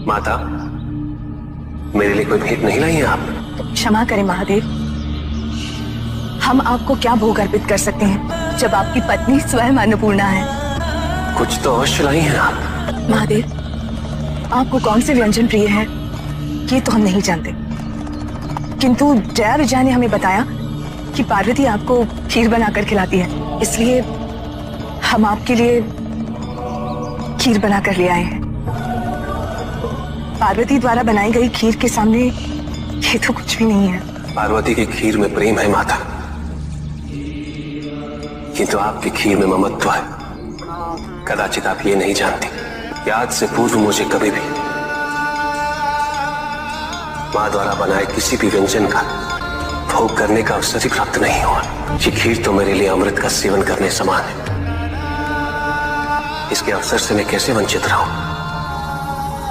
माता, मेरे लिए कोई भेंट नहीं लाई हैं आप? क्षमा करें महादेव, हम आपको क्या भोग अर्पित कर सकते हैं जब आपकी पत्नी स्वयं अन्नपूर्णा है। कुछ तो अवश्य लाई हैं आप। महादेव, आपको कौन से व्यंजन प्रिय है ये तो हम नहीं जानते, किंतु जया विजया ने हमें बताया कि पार्वती आपको खीर बनाकर खिलाती है, इसलिए हम आपके लिए खीर बनाकर ले आए हैं। पार्वती द्वारा बनाई गई खीर के सामने ये तो कुछ भी नहीं है। पार्वती की खीर में प्रेम है माता, किंतु आपकी खीर में ममत्व है। कदाचित आप ये नहीं जानती कि आज से पूर्व मुझे कभी भी मां द्वारा बनाए किसी भी व्यंजन का भोग करने का अवसर ही प्राप्त नहीं हुआ। ये खीर तो मेरे लिए अमृत का सेवन करने समान है। इसके अवसर से मैं कैसे वंचित रहूं?